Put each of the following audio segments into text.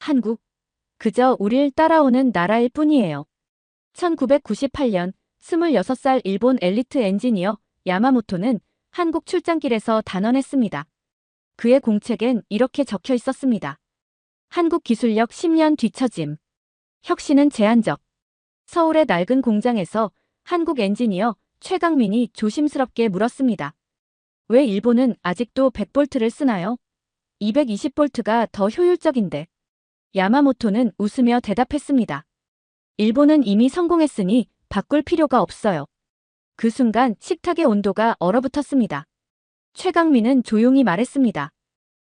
한국, 그저 우릴 따라오는 나라일 뿐이에요. 1998년 26살 일본 엘리트 엔지니어 야마모토는 한국 출장길에서 단언했습니다. 그의 공책엔 이렇게 적혀 있었습니다. 한국 기술력 10년 뒤처짐. 혁신은 제한적. 서울의 낡은 공장에서 한국 엔지니어 최강민이 조심스럽게 물었습니다. 왜 일본은 아직도 100볼트를 쓰나요? 220볼트가 더 효율적인데. 야마모토는 웃으며 대답했습니다. 일본은 이미 성공했으니 바꿀 필요가 없어요. 그 순간 식탁의 온도가 얼어붙었습니다. 최강민은 조용히 말했습니다.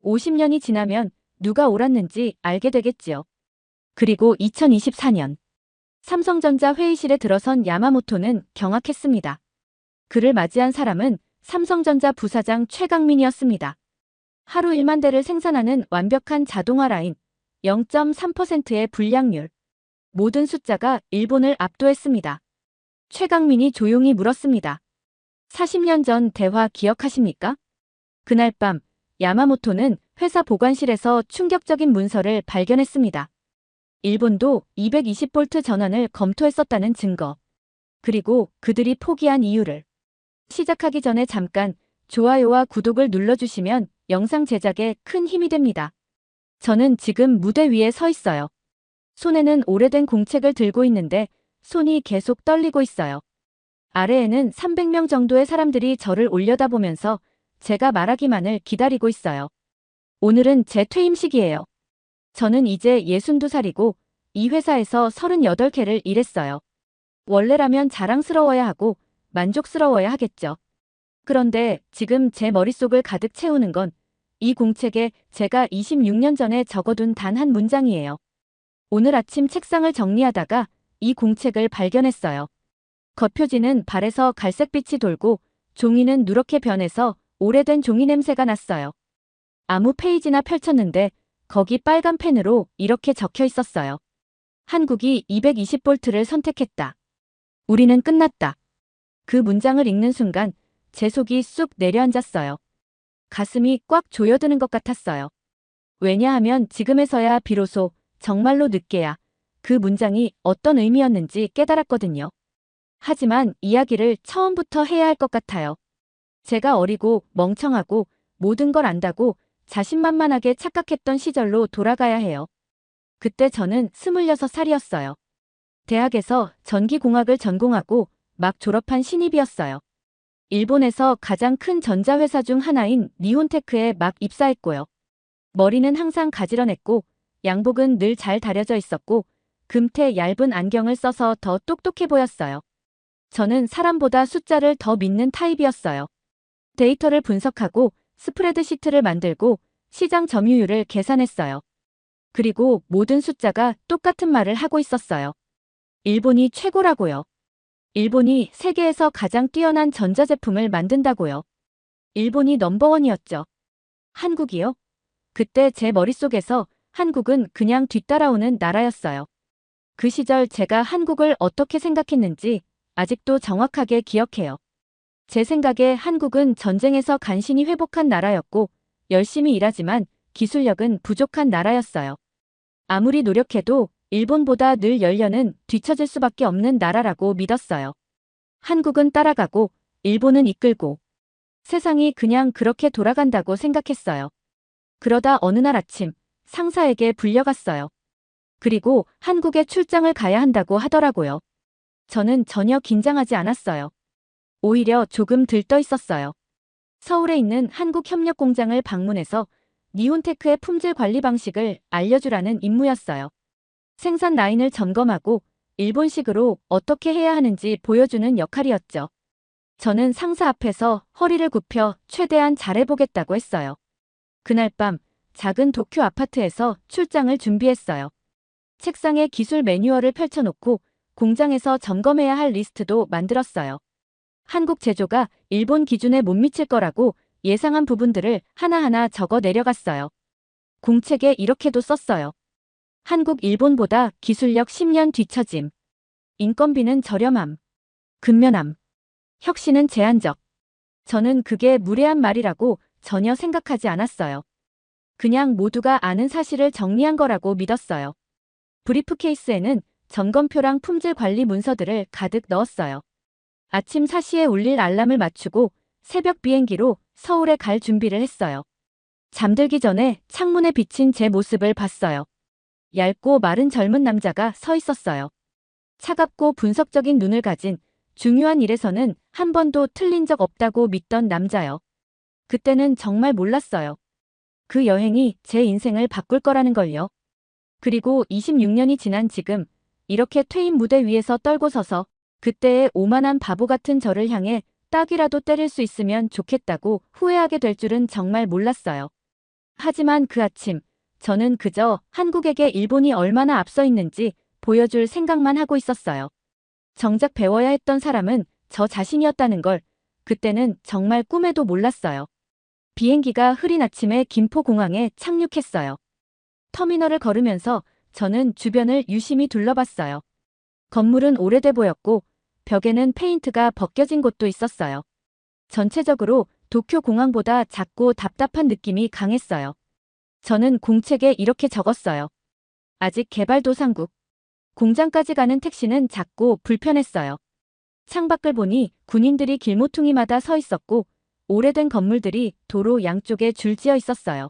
50년이 지나면 누가 옳았는지 알게 되겠지요. 그리고 2024년 삼성전자 회의실에 들어선 야마모토는 경악했습니다. 그를 맞이한 사람은 삼성전자 부사장 최강민이었습니다. 하루 1만 대를 생산하는 완벽한 자동화 라인, 0.3%의 불량률. 모든 숫자가 일본을 압도했습니다. 최강민이 조용히 물었습니다. 40년 전 대화 기억하십니까? 그날 밤 야마모토는 회사 보관실에서 충격적인 문서를 발견했습니다. 일본도 220볼트 전환을 검토했었다는 증거. 그리고 그들이 포기한 이유를. 시작하기 전에 잠깐 좋아요와 구독을 눌러주시면 영상 제작에 큰 힘이 됩니다. 저는 지금 무대 위에 서 있어요. 손에는 오래된 공책을 들고 있는데 손이 계속 떨리고 있어요. 아래에는 300명 정도의 사람들이 저를 올려다보면서 제가 말하기만을 기다리고 있어요. 오늘은 제 퇴임식이에요. 저는 이제 62살이고 이 회사에서 38개를 일했어요. 원래라면 자랑스러워야 하고 만족스러워야 하겠죠. 그런데 지금 제 머릿속을 가득 채우는 건 이 공책에 제가 26년 전에 적어둔 단 한 문장이에요. 오늘 아침 책상을 정리하다가 이 공책을 발견했어요. 겉표지는 발에서 갈색빛이 돌고 종이는 누렇게 변해서 오래된 종이 냄새가 났어요. 아무 페이지나 펼쳤는데 거기 빨간 펜으로 이렇게 적혀 있었어요. 한국이 220볼트를 선택했다. 우리는 끝났다. 그 문장을 읽는 순간 제 속이 쑥 내려앉았어요. 가슴이 꽉 조여드는 것 같았어요. 왜냐하면 지금에서야 비로소 정말로 늦게야 그 문장이 어떤 의미였는지 깨달았거든요. 하지만 이야기를 처음부터 해야 할 것 같아요. 제가 어리고 멍청하고 모든 걸 안다고 자신만만하게 착각했던 시절로 돌아가야 해요. 그때 저는 26살이었어요. 대학에서 전기공학을 전공하고 막 졸업한 신입이었어요. 일본에서 가장 큰 전자회사 중 하나인 니혼테크에 막 입사했고요. 머리는 항상 가지런했고 양복은 늘 잘 다려져 있었고 금태 얇은 안경을 써서 더 똑똑해 보였어요. 저는 사람보다 숫자를 더 믿는 타입이었어요. 데이터를 분석하고 스프레드시트를 만들고 시장 점유율을 계산했어요. 그리고 모든 숫자가 똑같은 말을 하고 있었어요. 일본이 최고라고요. 일본이 세계에서 가장 뛰어난 전자제품을 만든다고요. 일본이 넘버원이었죠. 한국이요? 그때 제 머릿속에서 한국은 그냥 뒤따라오는 나라였어요. 그 시절 제가 한국을 어떻게 생각했는지 아직도 정확하게 기억해요. 제 생각에 한국은 전쟁에서 간신히 회복한 나라였고 열심히 일하지만 기술력은 부족한 나라였어요. 아무리 노력해도 일본보다 늘 열려는 뒤처질 수밖에 없는 나라라고 믿었어요. 한국은 따라가고 일본은 이끌고 세상이 그냥 그렇게 돌아간다고 생각했어요. 그러다 어느 날 아침 상사에게 불려갔어요. 그리고 한국에 출장을 가야 한다고 하더라고요. 저는 전혀 긴장하지 않았어요. 오히려 조금 들떠 있었어요. 서울에 있는 한국협력공장을 방문해서 니혼테크의 품질 관리 방식을 알려주라는 임무였어요. 생산 라인을 점검하고 일본식으로 어떻게 해야 하는지 보여주는 역할이었죠. 저는 상사 앞에서 허리를 굽혀 최대한 잘해보겠다고 했어요. 그날 밤 작은 도쿄 아파트에서 출장을 준비했어요. 책상에 기술 매뉴얼을 펼쳐놓고 공장에서 점검해야 할 리스트도 만들었어요. 한국 제조가 일본 기준에 못 미칠 거라고 예상한 부분들을 하나하나 적어 내려갔어요. 공책에 이렇게도 썼어요. 한국 일본보다 기술력 10년 뒤처짐. 인건비는 저렴함. 근면함. 혁신은 제한적. 저는 그게 무례한 말이라고 전혀 생각하지 않았어요. 그냥 모두가 아는 사실을 정리한 거라고 믿었어요. 브리프케이스에는 점검표랑 품질 관리 문서들을 가득 넣었어요. 아침 4시에 울릴 알람을 맞추고 새벽 비행기로 서울에 갈 준비를 했어요. 잠들기 전에 창문에 비친 제 모습을 봤어요. 얇고 마른 젊은 남자가 서 있었어요. 차갑고 분석적인 눈을 가진, 중요한 일에서는 한 번도 틀린 적 없다고 믿던 남자요. 그때는 정말 몰랐어요. 그 여행이 제 인생을 바꿀 거라는 걸요. 그리고 26년이 지난 지금 이렇게 퇴임 무대 위에서 떨고 서서 그때의 오만한 바보 같은 저를 향해 딱이라도 때릴 수 있으면 좋겠다고 후회하게 될 줄은 정말 몰랐어요. 하지만 그 아침 저는 그저 한국에게 일본이 얼마나 앞서 있는지 보여줄 생각만 하고 있었어요. 정작 배워야 했던 사람은 저 자신이었다는 걸 그때는 정말 꿈에도 몰랐어요. 비행기가 흐린 아침에 김포공항에 착륙했어요. 터미널을 걸으면서 저는 주변을 유심히 둘러봤어요. 건물은 오래돼 보였고 벽에는 페인트가 벗겨진 곳도 있었어요. 전체적으로 도쿄 공항보다 작고 답답한 느낌이 강했어요. 저는 공책에 이렇게 적었어요. 아직 개발도상국. 공장까지 가는 택시는 작고 불편했어요. 창밖을 보니 군인들이 길모퉁이마다 서 있었고 오래된 건물들이 도로 양쪽에 줄지어 있었어요.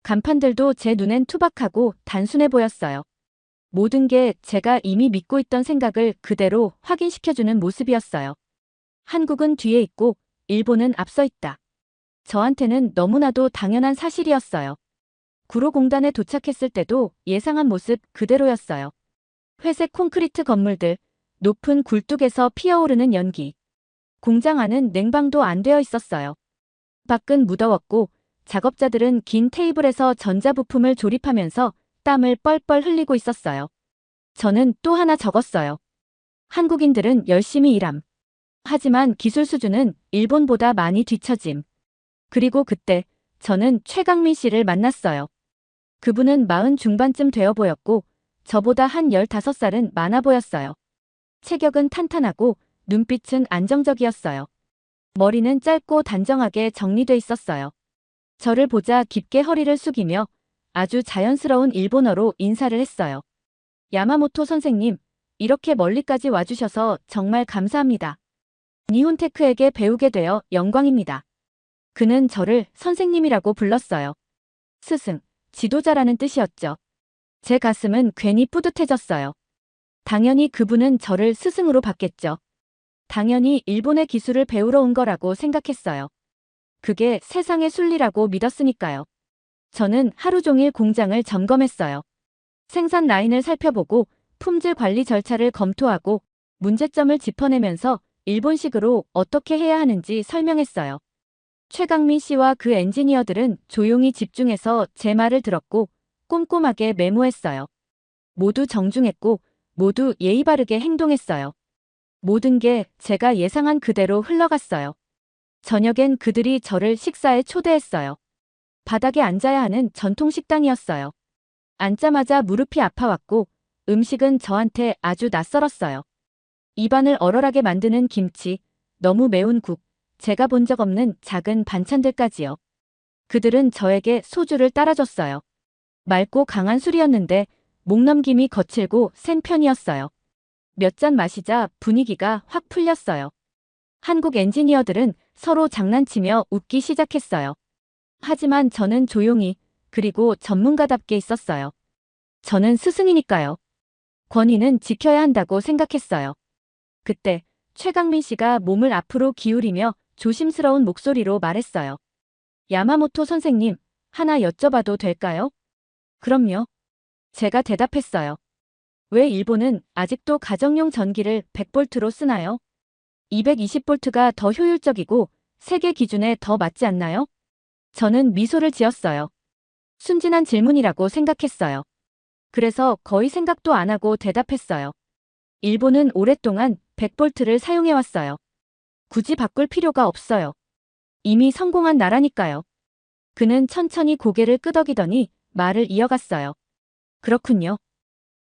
간판들도 제 눈엔 투박하고 단순해 보였어요. 모든 게 제가 이미 믿고 있던 생각을 그대로 확인시켜주는 모습이었어요. 한국은 뒤에 있고 일본은 앞서 있다. 저한테는 너무나도 당연한 사실이었어요. 구로공단에 도착했을 때도 예상한 모습 그대로였어요. 회색 콘크리트 건물들, 높은 굴뚝에서 피어오르는 연기. 공장 안은 냉방도 안 되어 있었어요. 밖은 무더웠고 작업자들은 긴 테이블에서 전자부품을 조립하면서 땀을 뻘뻘 흘리고 있었어요. 저는 또 하나 적었어요. 한국인들은 열심히 일함. 하지만 기술 수준은 일본보다 많이 뒤처짐. 그리고 그때 저는 최강민 씨를 만났어요. 그분은 40 중반쯤 되어 보였고 저보다 한 15살은 많아 보였어요. 체격은 탄탄하고 눈빛은 안정적이었어요. 머리는 짧고 단정하게 정리돼 있었어요. 저를 보자 깊게 허리를 숙이며 아주 자연스러운 일본어로 인사를 했어요. 야마모토 선생님, 이렇게 멀리까지 와주셔서 정말 감사합니다. 니혼테크에게 배우게 되어 영광입니다. 그는 저를 선생님이라고 불렀어요. 스승, 지도자라는 뜻이었죠. 제 가슴은 괜히 뿌듯해졌어요. 당연히 그분은 저를 스승으로 봤겠죠. 당연히 일본의 기술을 배우러 온 거라고 생각했어요. 그게 세상의 순리라고 믿었으니까요. 저는 하루 종일 공장을 점검했어요. 생산 라인을 살펴보고 품질 관리 절차를 검토하고 문제점을 짚어내면서 일본식으로 어떻게 해야 하는지 설명했어요. 최강민 씨와 그 엔지니어들은 조용히 집중해서 제 말을 들었고 꼼꼼하게 메모했어요. 모두 정중했고 모두 예의 바르게 행동했어요. 모든 게 제가 예상한 그대로 흘러갔어요. 저녁엔 그들이 저를 식사에 초대했어요. 바닥에 앉아야 하는 전통 식당이었어요. 앉자마자 무릎이 아파왔고 음식은 저한테 아주 낯설었어요. 입안을 얼얼하게 만드는 김치, 너무 매운 국, 제가 본 적 없는 작은 반찬들까지요. 그들은 저에게 소주를 따라줬어요. 맑고 강한 술이었는데 목넘김이 거칠고 센 편이었어요. 몇 잔 마시자 분위기가 확 풀렸어요. 한국 엔지니어들은 서로 장난치며 웃기 시작했어요. 하지만 저는 조용히 그리고 전문가답게 있었어요. 저는 스승이니까요. 권위는 지켜야 한다고 생각했어요. 그때 최강민 씨가 몸을 앞으로 기울이며 조심스러운 목소리로 말했어요. 야마모토 선생님, 하나 여쭤봐도 될까요? 그럼요. 제가 대답했어요. 왜 일본은 아직도 가정용 전기를 100볼트로 쓰나요? 220볼트가 더 효율적이고 세계 기준에 더 맞지 않나요? 저는 미소를 지었어요. 순진한 질문이라고 생각했어요. 그래서 거의 생각도 안 하고 대답했어요. 일본은 오랫동안 100볼트를 사용해왔어요. 굳이 바꿀 필요가 없어요. 이미 성공한 나라니까요. 그는 천천히 고개를 끄덕이더니 말을 이어갔어요. 그렇군요.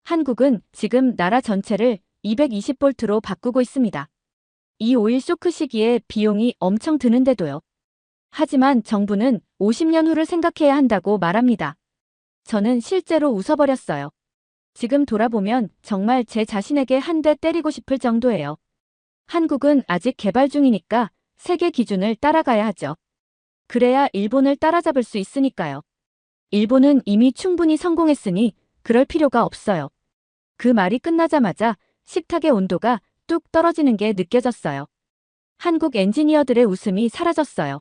한국은 지금 나라 전체를 220볼트로 바꾸고 있습니다. 이 오일 쇼크 시기에 비용이 엄청 드는데도요. 하지만 정부는 50년 후를 생각해야 한다고 말합니다. 저는 실제로 웃어버렸어요. 지금 돌아보면 정말 제 자신에게 한 대 때리고 싶을 정도예요. 한국은 아직 개발 중이니까 세계 기준을 따라가야 하죠. 그래야 일본을 따라잡을 수 있으니까요. 일본은 이미 충분히 성공했으니 그럴 필요가 없어요. 그 말이 끝나자마자 식탁의 온도가 뚝 떨어지는 게 느껴졌어요. 한국 엔지니어들의 웃음이 사라졌어요.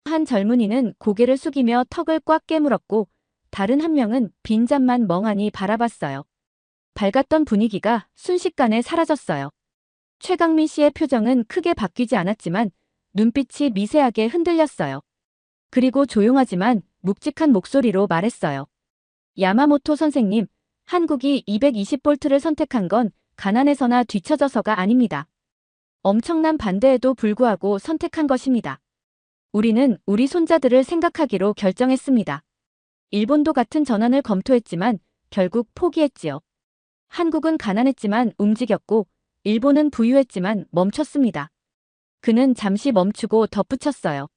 한 젊은이는 고개를 숙이며 턱을 꽉 깨물었고 다른 한 명은 빈잔만 멍하니 바라봤어요. 밝았던 분위기가 순식간에 사라졌어요. 최강민 씨의 표정은 크게 바뀌지 않았지만 눈빛이 미세하게 흔들렸어요. 그리고 조용하지만 묵직한 목소리로 말했어요. 야마모토 선생님, 한국이 220볼트를 선택한 건 가난해서나 뒤처져서가 아닙니다. 엄청난 반대에도 불구하고 선택한 것입니다. 우리는 우리 손자들을 생각하기로 결정했습니다. 일본도 같은 전환을 검토했지만 결국 포기했지요. 한국은 가난했지만 움직였고 일본은 부유했지만 멈췄습니다. 그는 잠시 멈추고 덧붙였어요.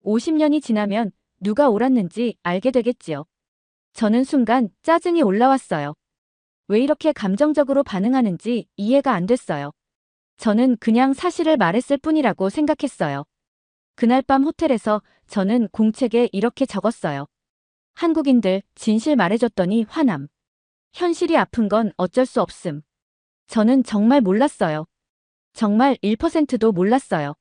50년이 지나면 누가 옳았는지 알게 되겠지요. 저는 순간 짜증이 올라왔어요. 왜 이렇게 감정적으로 반응하는지 이해가 안 됐어요. 저는 그냥 사실을 말했을 뿐이라고 생각했어요. 그날 밤 호텔에서 저는 공책에 이렇게 적었어요. 한국인들 진실 말해줬더니 화남. 현실이 아픈 건 어쩔 수 없음. 저는 정말 몰랐어요. 정말 1%도 몰랐어요.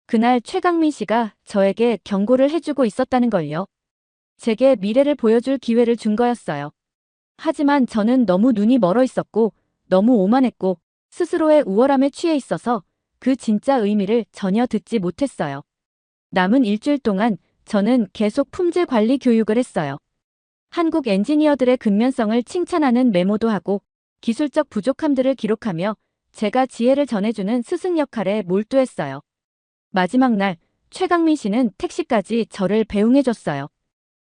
그날 최강민 씨가 저에게 경고를 해주고 있었다는 걸요. 제게 미래를 보여줄 기회를 준 거였어요. 하지만 저는 너무 눈이 멀어 있었고 너무 오만했고 스스로의 우월함에 취해 있어서 그 진짜 의미를 전혀 듣지 못했어요. 남은 일주일 동안 저는 계속 품질 관리 교육을 했어요. 한국 엔지니어들의 근면성을 칭찬하는 메모도 하고 기술적 부족함들을 기록하며 제가 지혜를 전해주는 스승 역할에 몰두했어요. 마지막 날 최강민 씨는 택시까지 저를 배웅해줬어요.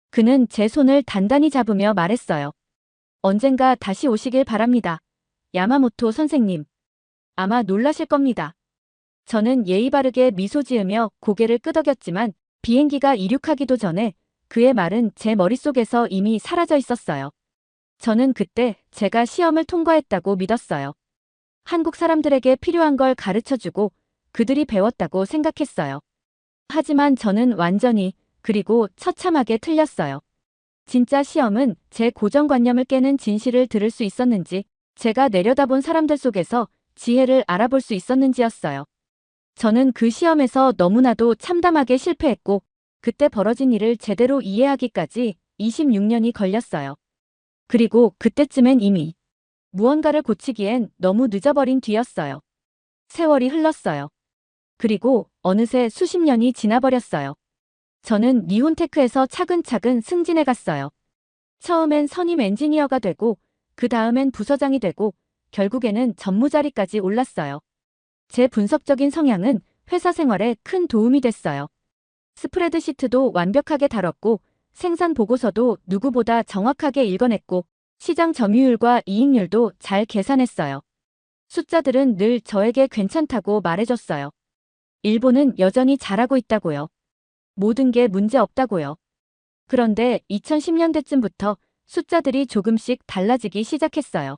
그는 제 손을 단단히 잡으며 말했어요. 언젠가 다시 오시길 바랍니다. 야마모토 선생님. 아마 놀라실 겁니다. 저는 예의 바르게 미소 지으며 고개를 끄덕였지만 비행기가 이륙하기도 전에 그의 말은 제 머릿속에서 이미 사라져 있었어요. 저는 그때 제가 시험을 통과했다고 믿었어요. 한국 사람들에게 필요한 걸 가르쳐주고 그들이 배웠다고 생각했어요. 하지만 저는 완전히 그리고 처참하게 틀렸어요. 진짜 시험은 제 고정관념을 깨는 진실을 들을 수 있었는지 제가 내려다본 사람들 속에서 지혜를 알아볼 수 있었는지였어요. 저는 그 시험에서 너무나도 참담하게 실패했고 그때 벌어진 일을 제대로 이해하기까지 26년이 걸렸어요. 그리고 그때쯤엔 이미 무언가를 고치기엔 너무 늦어버린 뒤였어요. 세월이 흘렀어요. 그리고 어느새 수십 년이 지나버렸어요. 저는 니혼테크에서 차근차근 승진해 갔어요. 처음엔 선임 엔지니어가 되고 그 다음엔 부서장이 되고 결국에는 전무자리까지 올랐어요. 제 분석적인 성향은 회사 생활에 큰 도움이 됐어요. 스프레드시트도 완벽하게 다뤘고 생산 보고서도 누구보다 정확하게 읽어냈고 시장 점유율과 이익률도 잘 계산했어요. 숫자들은 늘 저에게 괜찮다고 말해줬어요. 일본은 여전히 잘하고 있다고요. 모든 게 문제 없다고요. 그런데 2010년대쯤부터 숫자들이 조금씩 달라지기 시작했어요.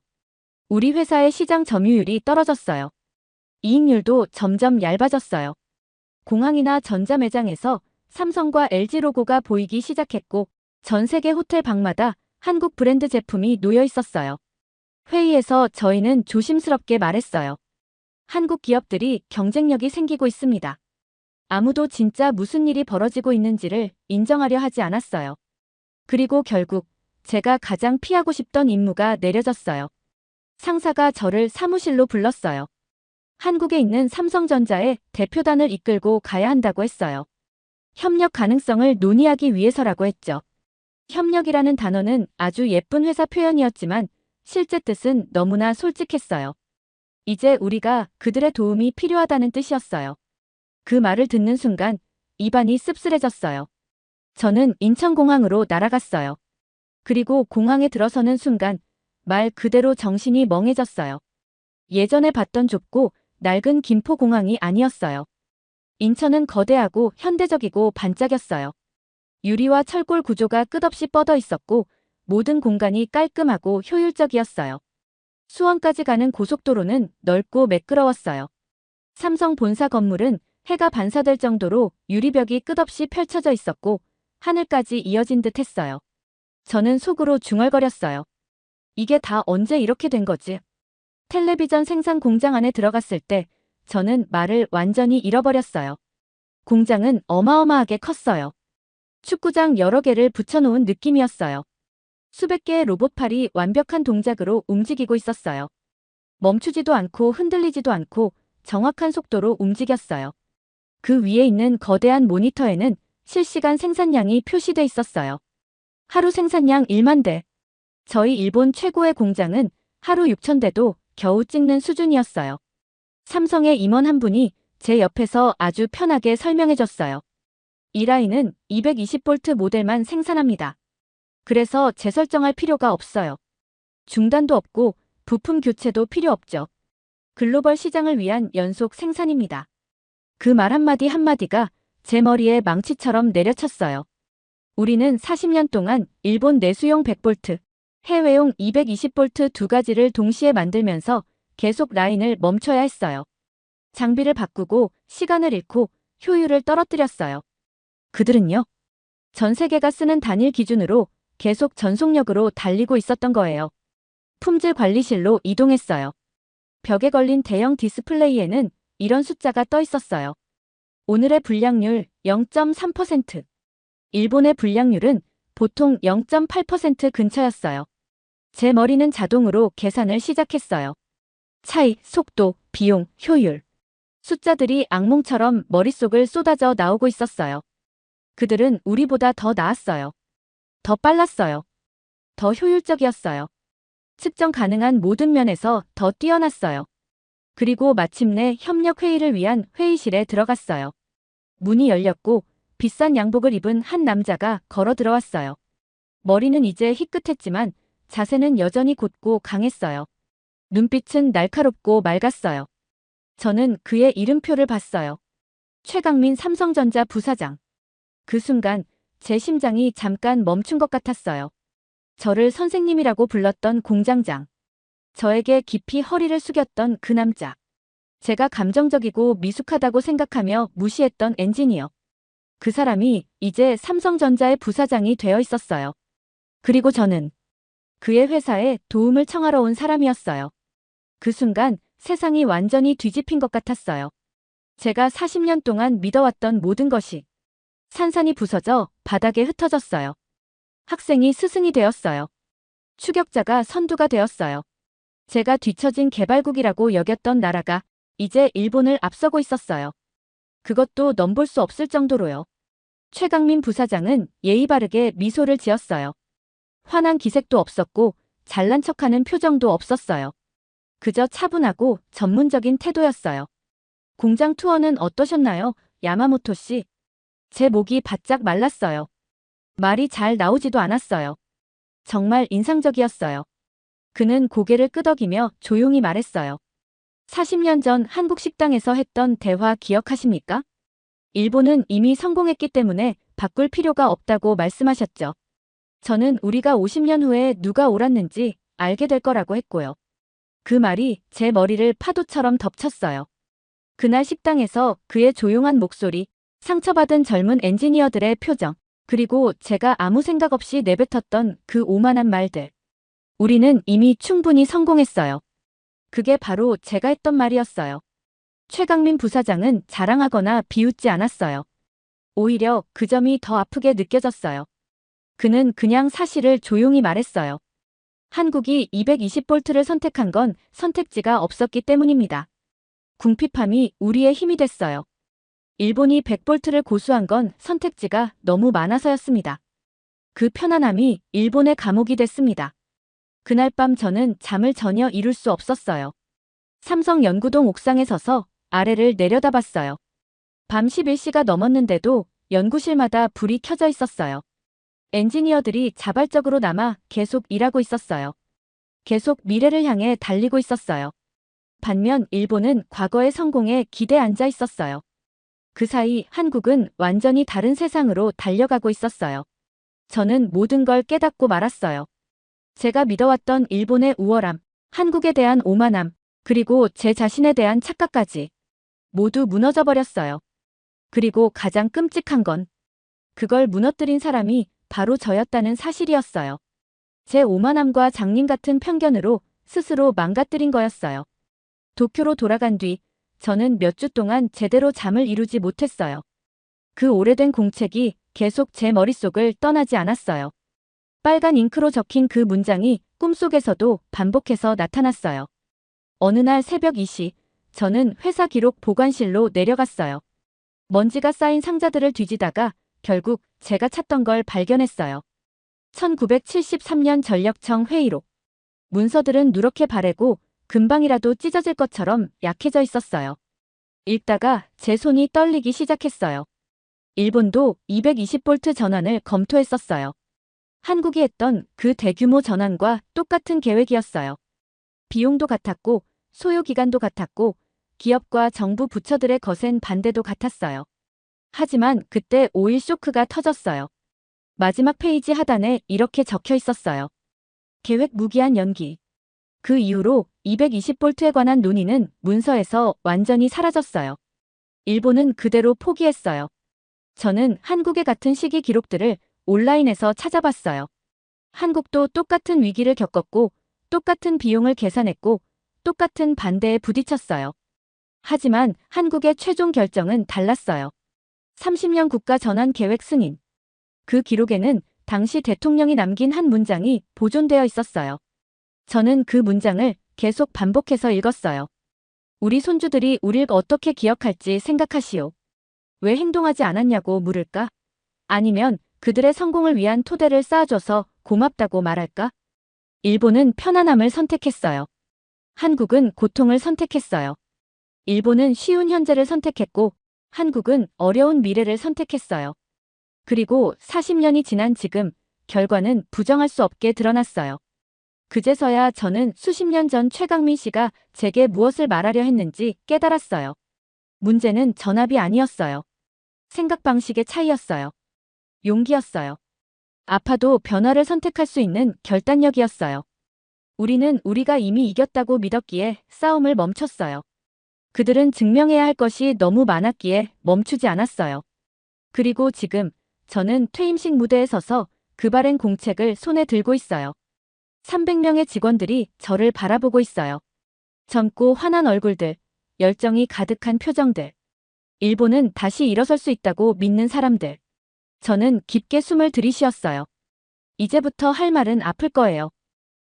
우리 회사의 시장 점유율이 떨어졌어요. 이익률도 점점 얇아졌어요. 공항이나 전자매장에서 삼성과 LG 로고가 보이기 시작했고 전 세계 호텔 방마다 한국 브랜드 제품이 놓여 있었어요. 회의에서 저희는 조심스럽게 말했어요. 한국 기업들이 경쟁력이 생기고 있습니다. 아무도 진짜 무슨 일이 벌어지고 있는지를 인정하려 하지 않았어요. 그리고 결국 제가 가장 피하고 싶던 임무가 내려졌어요. 상사가 저를 사무실로 불렀어요. 한국에 있는 삼성전자의 대표단을 이끌고 가야 한다고 했어요. 협력 가능성을 논의하기 위해서라고 했죠. 협력이라는 단어는 아주 예쁜 회사 표현이었지만 실제 뜻은 너무나 솔직했어요. 이제 우리가 그들의 도움이 필요하다는 뜻이었어요. 그 말을 듣는 순간 입안이 씁쓸해졌어요. 저는 인천공항으로 날아갔어요. 그리고 공항에 들어서는 순간 말 그대로 정신이 멍해졌어요. 예전에 봤던 좁고 낡은 김포공항이 아니었어요. 인천은 거대하고 현대적이고 반짝였어요. 유리와 철골 구조가 끝없이 뻗어 있었고 모든 공간이 깔끔하고 효율적이었어요. 수원까지 가는 고속도로는 넓고 매끄러웠어요. 삼성 본사 건물은 해가 반사될 정도로 유리벽이 끝없이 펼쳐져 있었고 하늘까지 이어진 듯 했어요. 저는 속으로 중얼거렸어요. 이게 다 언제 이렇게 된 거지? 텔레비전 생산 공장 안에 들어갔을 때 저는 말을 완전히 잃어버렸어요. 공장은 어마어마하게 컸어요. 축구장 여러 개를 붙여놓은 느낌이었어요. 수백 개의 로봇팔이 완벽한 동작으로 움직이고 있었어요. 멈추지도 않고 흔들리지도 않고 정확한 속도로 움직였어요. 그 위에 있는 거대한 모니터에는 실시간 생산량이 표시돼 있었어요. 하루 생산량 1만 대. 저희 일본 최고의 공장은 하루 6,000대도 겨우 찍는 수준이었어요. 삼성의 임원 한 분이 제 옆에서 아주 편하게 설명해줬어요. 이 라인은 220V 모델만 생산합니다. 그래서 재설정할 필요가 없어요. 중단도 없고 부품 교체도 필요 없죠. 글로벌 시장을 위한 연속 생산입니다. 그 말 한마디 한마디가 제 머리에 망치처럼 내려쳤어요. 우리는 40년 동안 일본 내수용 100V, 해외용 220V 두 가지를 동시에 만들면서 계속 라인을 멈춰야 했어요. 장비를 바꾸고 시간을 잃고 효율을 떨어뜨렸어요. 그들은요? 전 세계가 쓰는 단일 기준으로 계속 전속력으로 달리고 있었던 거예요. 품질 관리실로 이동했어요. 벽에 걸린 대형 디스플레이에는 이런 숫자가 떠 있었어요. 오늘의 불량률 0.3%. 일본의 불량률은 보통 0.8% 근처였어요. 제 머리는 자동으로 계산을 시작했어요. 차이, 속도, 비용, 효율. 숫자들이 악몽처럼 머릿속을 쏟아져 나오고 있었어요. 그들은 우리보다 더 나았어요. 더 빨랐어요. 더 효율적이었어요. 측정 가능한 모든 면에서 더 뛰어났어요. 그리고 마침내 협력 회의를 위한 회의실에 들어갔어요. 문이 열렸고 비싼 양복을 입은 한 남자가 걸어 들어왔어요. 머리는 이제 희끗했지만 자세는 여전히 곧고 강했어요. 눈빛은 날카롭고 맑았어요. 저는 그의 이름표를 봤어요. 최강민 삼성전자 부사장. 그 순간 제 심장이 잠깐 멈춘 것 같았어요. 저를 선생님이라고 불렀던 공장장. 저에게 깊이 허리를 숙였던 그 남자. 제가 감정적이고 미숙하다고 생각하며 무시했던 엔지니어. 그 사람이 이제 삼성전자의 부사장이 되어 있었어요. 그리고 저는 그의 회사에 도움을 청하러 온 사람이었어요. 그 순간 세상이 완전히 뒤집힌 것 같았어요. 제가 40년 동안 믿어왔던 모든 것이 산산이 부서져 바닥에 흩어졌어요. 학생이 스승이 되었어요. 추격자가 선두가 되었어요. 제가 뒤처진 개발국이라고 여겼던 나라가 이제 일본을 앞서고 있었어요. 그것도 넘볼 수 없을 정도로요. 최강민 부사장은 예의 바르게 미소를 지었어요. 화난 기색도 없었고 잘난 척하는 표정도 없었어요. 그저 차분하고 전문적인 태도였어요. 공장 투어는 어떠셨나요, 야마모토 씨? 제 목이 바짝 말랐어요. 말이 잘 나오지도 않았어요. 정말 인상적이었어요. 그는 고개를 끄덕이며 조용히 말했어요. 40년 전 한국 식당에서 했던 대화 기억하십니까? 일본은 이미 성공했기 때문에 바꿀 필요가 없다고 말씀하셨죠. 저는 우리가 50년 후에 누가 옳았는지 알게 될 거라고 했고요. 그 말이 제 머리를 파도처럼 덮쳤어요. 그날 식당에서 그의 조용한 목소리, 상처받은 젊은 엔지니어들의 표정, 그리고 제가 아무 생각 없이 내뱉었던 그 오만한 말들. 우리는 이미 충분히 성공했어요. 그게 바로 제가 했던 말이었어요. 최강민 부사장은 자랑하거나 비웃지 않았어요. 오히려 그 점이 더 아프게 느껴졌어요. 그는 그냥 사실을 조용히 말했어요. 한국이 220V를 선택한 건 선택지가 없었기 때문입니다. 궁핍함이 우리의 힘이 됐어요. 일본이 100V를 고수한 건 선택지가 너무 많아서였습니다. 그 편안함이 일본의 감옥이 됐습니다. 그날 밤 저는 잠을 전혀 이룰 수 없었어요. 삼성 연구동 옥상에 서서 아래를 내려다봤어요. 밤 11시가 넘었는데도 연구실마다 불이 켜져 있었어요. 엔지니어들이 자발적으로 남아 계속 일하고 있었어요. 계속 미래를 향해 달리고 있었어요. 반면 일본은 과거의 성공에 기대 앉아 있었어요. 그 사이 한국은 완전히 다른 세상으로 달려가고 있었어요. 저는 모든 걸 깨닫고 말았어요. 제가 믿어왔던 일본의 우월함, 한국에 대한 오만함, 그리고 제 자신에 대한 착각까지 모두 무너져 버렸어요. 그리고 가장 끔찍한 건 그걸 무너뜨린 사람이 바로 저였다는 사실이었어요. 제 오만함과 장님 같은 편견으로 스스로 망가뜨린 거였어요. 도쿄로 돌아간 뒤 저는 몇 주 동안 제대로 잠을 이루지 못했어요. 그 오래된 공책이 계속 제 머릿속을 떠나지 않았어요. 빨간 잉크로 적힌 그 문장이 꿈속에서도 반복해서 나타났어요. 어느 날 새벽 2시, 저는 회사 기록 보관실로 내려갔어요. 먼지가 쌓인 상자들을 뒤지다가 결국 제가 찾던 걸 발견했어요. 1973년 전력청 회의록. 문서들은 누렇게 바래고 금방이라도 찢어질 것처럼 약해져 있었어요. 읽다가 제 손이 떨리기 시작했어요. 일본도 220V 전환을 검토했었어요. 한국이 했던 그 대규모 전환과 똑같은 계획이었어요. 비용도 같았고 소요기간도 같았고 기업과 정부 부처들의 거센 반대도 같았어요. 하지만 그때 오일 쇼크가 터졌어요. 마지막 페이지 하단에 이렇게 적혀 있었어요. 계획 무기한 연기. 그 이후로 220V에 관한 논의는 문서에서 완전히 사라졌어요. 일본은 그대로 포기했어요. 저는 한국의 같은 시기 기록들을 온라인에서 찾아봤어요. 한국도 똑같은 위기를 겪었고 똑같은 비용을 계산했고 똑같은 반대에 부딪혔어요. 하지만 한국의 최종 결정은 달랐어요. 30년 국가 전환 계획 승인. 그 기록에는 당시 대통령이 남긴 한 문장이 보존되어 있었어요. 저는 그 문장을 계속 반복해서 읽었어요. 우리 손주들이 우릴 어떻게 기억할지 생각하시오. 왜 행동하지 않았냐고 물을까? 아니면 그들의 성공을 위한 토대를 쌓아줘서 고맙다고 말할까? 일본은 편안함을 선택했어요. 한국은 고통을 선택했어요. 일본은 쉬운 현재를 선택했고 한국은 어려운 미래를 선택했어요. 그리고 40년이 지난 지금 결과는 부정할 수 없게 드러났어요. 그제서야 저는 수십 년 전 최강민 씨가 제게 무엇을 말하려 했는지 깨달았어요. 문제는 전압이 아니었어요. 생각 방식의 차이였어요. 용기였어요. 아파도 변화를 선택할 수 있는 결단력이었어요. 우리는 우리가 이미 이겼다고 믿었기에 싸움을 멈췄어요. 그들은 증명해야 할 것이 너무 많았기에 멈추지 않았어요. 그리고 지금 저는 퇴임식 무대에 서서 그 바랜 공책을 손에 들고 있어요. 300명의 직원들이 저를 바라보고 있어요. 젊고 환한 얼굴들, 열정이 가득한 표정들. 일본은 다시 일어설 수 있다고 믿는 사람들. 저는 깊게 숨을 들이쉬었어요. 이제부터 할 말은 아플 거예요.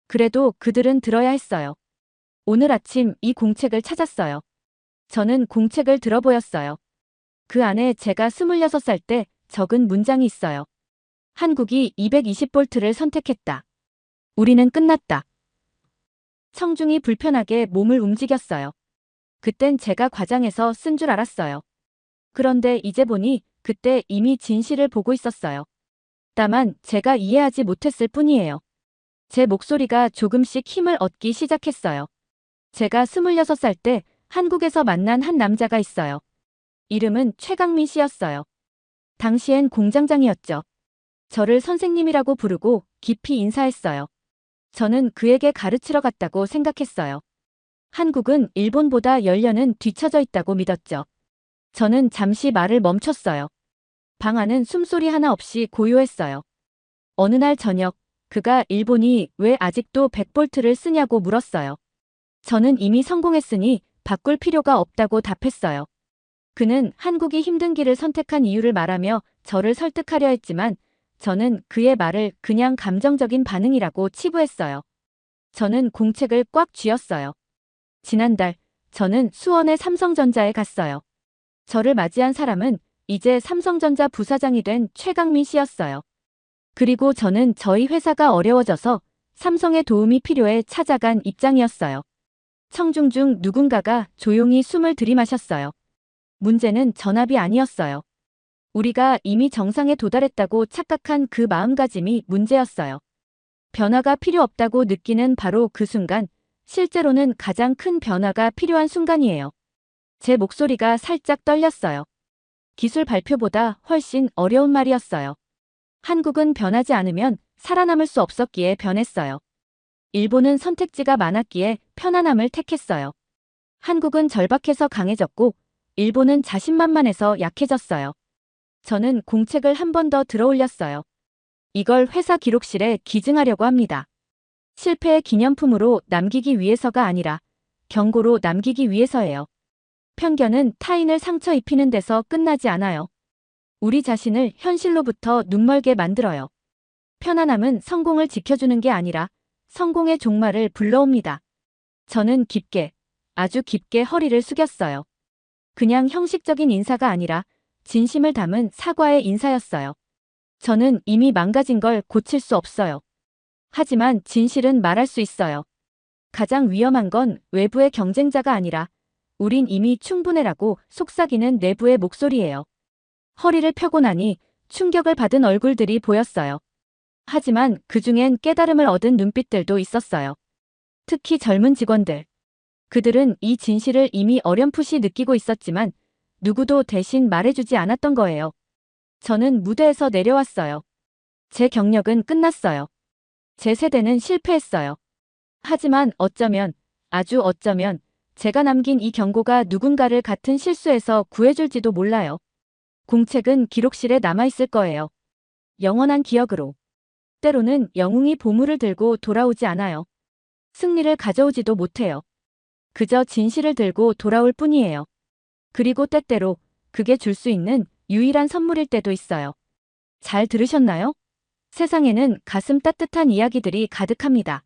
그래도 그들은 들어야 했어요. 오늘 아침 이 공책을 찾았어요. 저는 공책을 들어보였어요. 그 안에 제가 26살 때 적은 문장이 있어요. 한국이 220V를 선택했다. 우리는 끝났다. 청중이 불편하게 몸을 움직였어요. 그땐 제가 과장해서 쓴 줄 알았어요. 그런데 이제 보니 그때 이미 진실을 보고 있었어요. 다만 제가 이해하지 못했을 뿐이에요. 제 목소리가 조금씩 힘을 얻기 시작했어요. 제가 26살 때 한국에서 만난 한 남자가 있어요. 이름은 최강민 씨였어요. 당시엔 공장장이었죠. 저를 선생님이라고 부르고 깊이 인사했어요. 저는 그에게 가르치러 갔다고 생각했어요. 한국은 일본보다 10년은 뒤처져 있다고 믿었죠. 저는 잠시 말을 멈췄어요. 방 안은 숨소리 하나 없이 고요했어요. 어느 날 저녁, 그가 일본이 왜 아직도 100볼트를 쓰냐고 물었어요. 저는 이미 성공했으니 바꿀 필요가 없다고 답했어요. 그는 한국이 힘든 길을 선택한 이유를 말하며 저를 설득하려 했지만 저는 그의 말을 그냥 감정적인 반응이라고 치부했어요. 저는 공책을 꽉 쥐었어요. 지난달 저는 수원의 삼성전자에 갔어요. 저를 맞이한 사람은 이제 삼성전자 부사장이 된 최강민 씨였어요. 그리고 저는 저희 회사가 어려워져서 삼성의 도움이 필요해 찾아간 입장이었어요. 청중 중 누군가가 조용히 숨을 들이마셨어요. 문제는 전압이 아니었어요. 우리가 이미 정상에 도달했다고 착각한 그 마음가짐이 문제였어요. 변화가 필요 없다고 느끼는 바로 그 순간, 실제로는 가장 큰 변화가 필요한 순간이에요. 제 목소리가 살짝 떨렸어요. 기술 발표보다 훨씬 어려운 말이었어요. 한국은 변하지 않으면 살아남을 수 없었기에 변했어요. 일본은 선택지가 많았기에 편안함을 택했어요. 한국은 절박해서 강해졌고 일본은 자신만만해서 약해졌어요. 저는 공책을 한 번 더 들어올렸어요. 이걸 회사 기록실에 기증하려고 합니다. 실패의 기념품으로 남기기 위해서가 아니라 경고로 남기기 위해서예요. 편견은 타인을 상처 입히는 데서 끝나지 않아요. 우리 자신을 현실로부터 눈멀게 만들어요. 편안함은 성공을 지켜주는 게 아니라 성공의 종말을 불러옵니다. 저는 깊게, 아주 깊게 허리를 숙였어요. 그냥 형식적인 인사가 아니라 진심을 담은 사과의 인사였어요. 저는 이미 망가진 걸 고칠 수 없어요. 하지만 진실은 말할 수 있어요. 가장 위험한 건 외부의 경쟁자가 아니라 우린 이미 충분해라고 속삭이는 내부의 목소리예요. 허리를 펴고 나니 충격을 받은 얼굴들이 보였어요. 하지만 그중엔 깨달음을 얻은 눈빛들도 있었어요. 특히 젊은 직원들. 그들은 이 진실을 이미 어렴풋이 느끼고 있었지만 누구도 대신 말해주지 않았던 거예요. 저는 무대에서 내려왔어요. 제 경력은 끝났어요. 제 세대는 실패했어요. 하지만 어쩌면, 아주 어쩌면 제가 남긴 이 경고가 누군가를 같은 실수에서 구해줄지도 몰라요. 공책은 기록실에 남아있을 거예요. 영원한 기억으로. 때로는 영웅이 보물을 들고 돌아오지 않아요. 승리를 가져오지도 못해요. 그저 진실을 들고 돌아올 뿐이에요. 그리고 때때로 그게 줄 수 있는 유일한 선물일 때도 있어요. 잘 들으셨나요? 세상에는 가슴 따뜻한 이야기들이 가득합니다.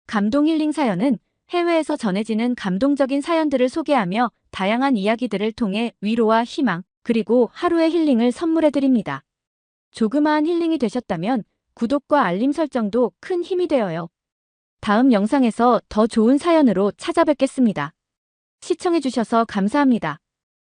감동 힐링 사연은 해외에서 전해지는 감동적인 사연들을 소개하며 다양한 이야기들을 통해 위로와 희망, 그리고 하루의 힐링을 선물해드립니다. 조그마한 힐링이 되셨다면 구독과 알림 설정도 큰 힘이 되어요. 다음 영상에서 더 좋은 사연으로 찾아뵙겠습니다. 시청해주셔서 감사합니다.